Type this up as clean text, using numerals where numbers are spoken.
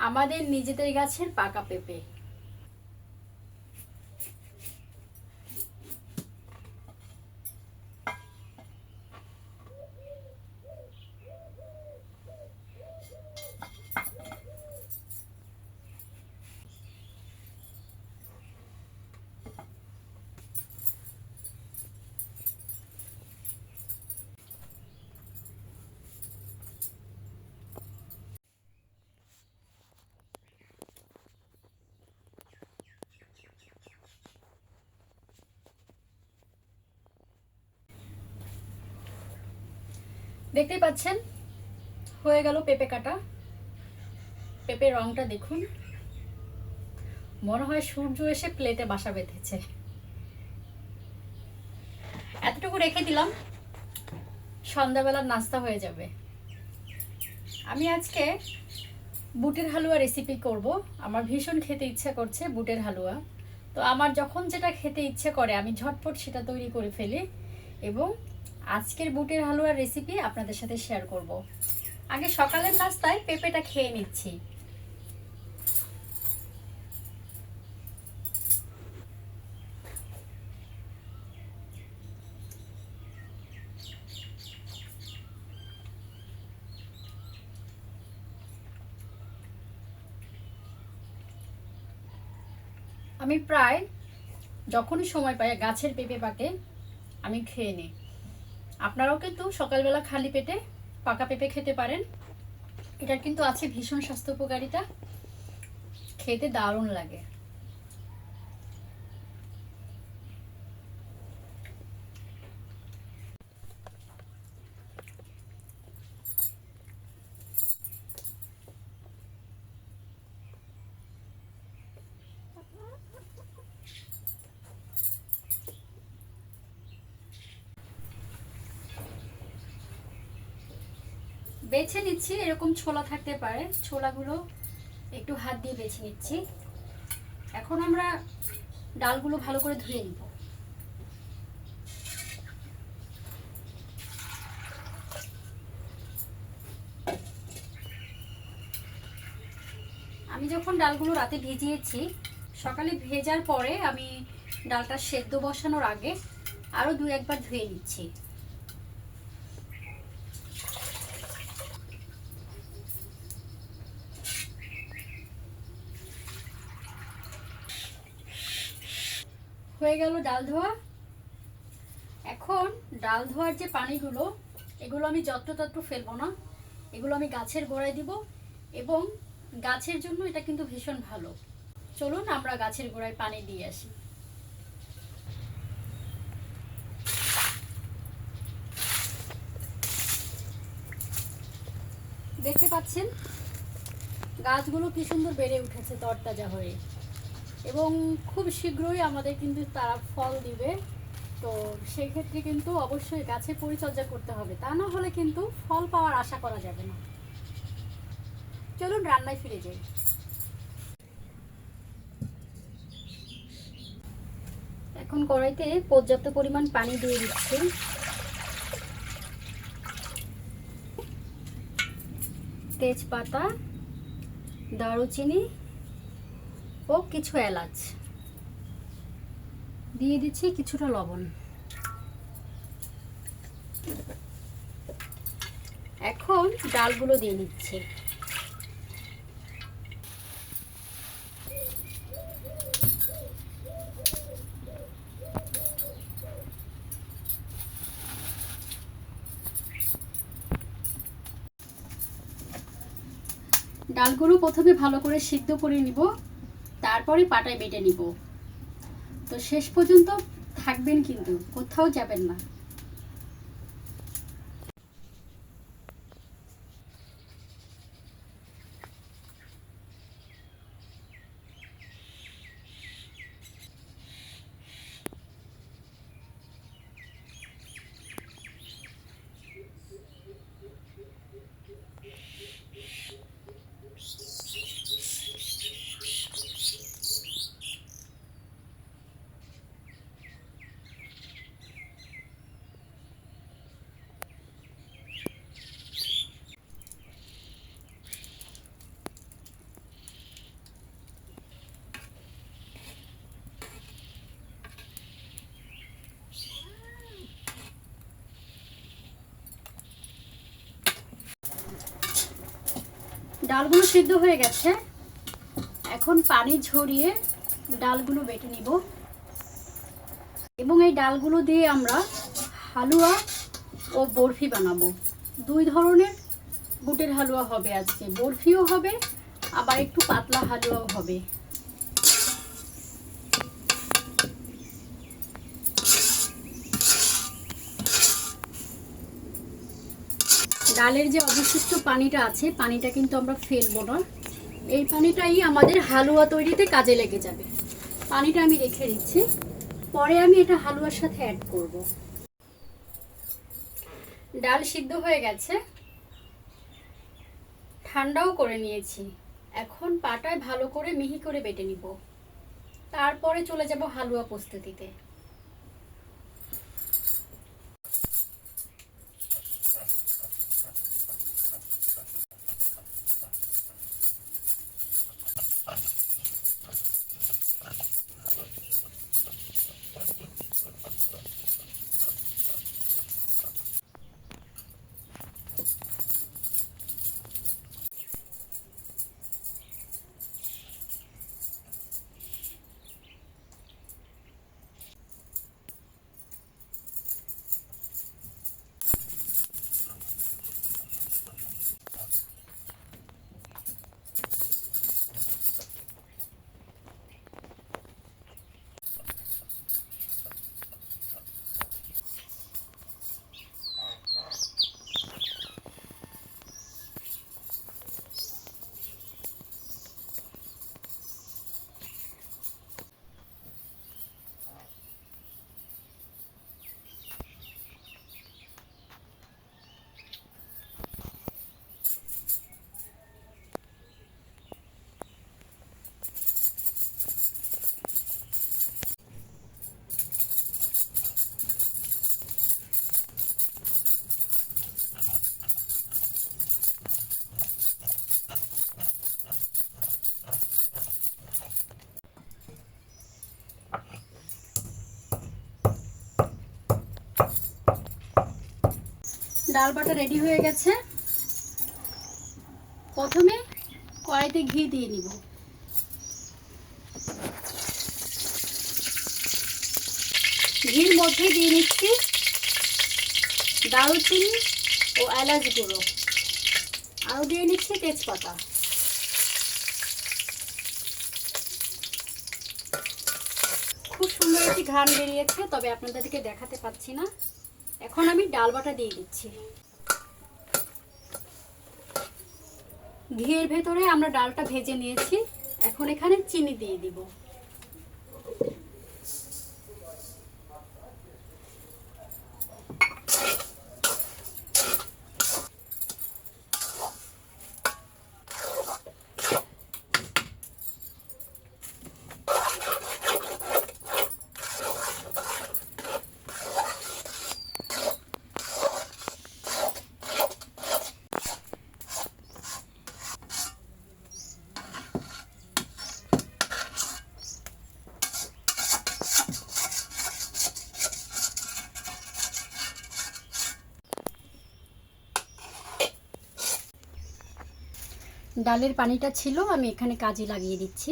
আমাদের নিজেদের গাছের পাকা পেঁপে। দেখতেই পাচ্ছেন হয়ে গেল পেঁপে কাটা। পেঁপের রংটা দেখুন, মনে হয় সূর্য এসে প্লেটে বাসা বেঁধেছে। এতটুকু রেখে দিলাম, সন্ধ্যাবেলার নাস্তা হয়ে যাবে। আমি আজকে বুটের হালুয়া রেসিপি করব। আমার ভীষণ খেতে ইচ্ছা করছে বুটের হালুয়া। তো আমার যখন যেটা খেতে ইচ্ছে করে আমি ঝটপট সেটা তৈরি করে ফেলি এবং আজকের বুটের হালুয়ার রেসিপি আপনাদের সাথে শেয়ার করব। আগে সকালের নাস্তায় পেঁপেটা খেয়ে নিচ্ছি। আমি প্রায় যখনই সময় পাই গাছের পেঁপে পাকে আমি খেয়ে নিই। আপনারাও কিন্তু সকালবেলা খালি পেটে পাকা পেঁপে খেতে পারেন। এটার কিন্তু আছে ভীষণ স্বাস্থ্য উপকারিতা, খেতে দারুণ লাগে। বেছে নিচ্ছি, এরকম ছোলা থাকতে পারে, ছোলাগুলো একটু হাত দিয়ে বেছে নিচ্ছি। এখন আমরা ডালগুলো ভালো করে ধুয়ে নিব। আমি যখন ডালগুলো রাতে ভিজিয়েছি, সকালে ভেজার পরে আমি ডালটা সেদ্ধ বসানোর আগে আরো দু একবার ধুয়ে নিচ্ছি। হয়ে গেল ডাল ধোয়া। এখন ডাল ধোয়ার যে পানিগুলো, এগুলো আমি যত্রতত্র ফেলবো না, এগুলো আমি গাছের গোড়ায় দিব এবং গাছের জন্য এটা কিন্তু ভীষণ ভালো। চলুন আমরা গাছের গোড়ায় পানি দিয়ে আসি। দেখতে পাচ্ছেন গাছগুলো কি সুন্দর বেড়ে উঠেছে তরতাজা হয়ে, এবং খুব শীঘ্রই আমাদের কিন্তু তারা ফল দিবে। তো সেক্ষেত্রে কিন্তু অবশ্যই গাছে পরিচর্যা করতে হবে, তা না হলে কিন্তু ফল পাওয়ার আশা করা যাবে না। চলুন রান্নায় ফিরে যাই। এখন কড়াইতে পর্যাপ্ত পরিমাণ পানি দিয়ে দিচ্ছি। তেজপাতা, দারুচিনি ও কিছু এলাচ দিয়ে দিচ্ছি, কিছুটা লবণ। এখন ডালগুলো দিয়ে নিচ্ছি। ডালগুলো প্রথমে ভালো করে সিদ্ধ করে নিব, তারপরে পাটায় বেটে নিব। তো শেষ পর্যন্ত থাকবেন, কিন্তু কোথাও যাবেন না। ডালগুলো সিদ্ধ হয়ে গেছে, এখন পানি ঝরিয়ে ডালগুলো বেটে নিব এবং এই ডালগুলো দিয়ে আমরা হালুয়া ও বরফি বানাবো। দুই ধরনের বুটের হালুয়া হবে আজকে, বরফিও হবে আবার একটু পাতলা হালুয়াও হবে। ডালের যে অবশিষ্ট পানিটা আছে, পানিটা কিন্তু আমরা ফেলবো না, এই পানিটাই আমাদের হালুয়া তৈরিতে কাজে লেগে যাবে। পানিটা আমি রেখে দিচ্ছি, পরে আমি এটা হালুয়ার সাথে অ্যাড করব। ডাল সিদ্ধ হয়ে গেছে, ঠান্ডাও করে নিয়েছি। এখন পাটায় ভালো করে মিহি করে বেটে নিব, তারপরে চলে যাব হালুয়া প্রস্তুতিতে। ডাল বাটা রেডি হয়ে গেছে। প্রথমে কড়াইতে ঘি দিয়ে নিব, ঘির মধ্যে দিয়ে নিচ্ছি দারুচিনি ও এলাচ গুঁড়ো, আরও দিয়ে নিচ্ছি তেজপাতা। খুব সুন্দর একটি ঘ্রাণ বেরিয়েছে, তবে আপনাদেরকে দেখাতে পাচ্ছি না। এখন আমি ডাল বাটা দিয়ে দিচ্ছি। ঘিয়ের ভেতরে আমরা ডালটা ভেজে নিয়েছি, এখন এখানে চিনি দিয়ে দিব। ডালের পানিটা ছিল, আমি এখানে কাজে লাগিয়ে দিচ্ছি।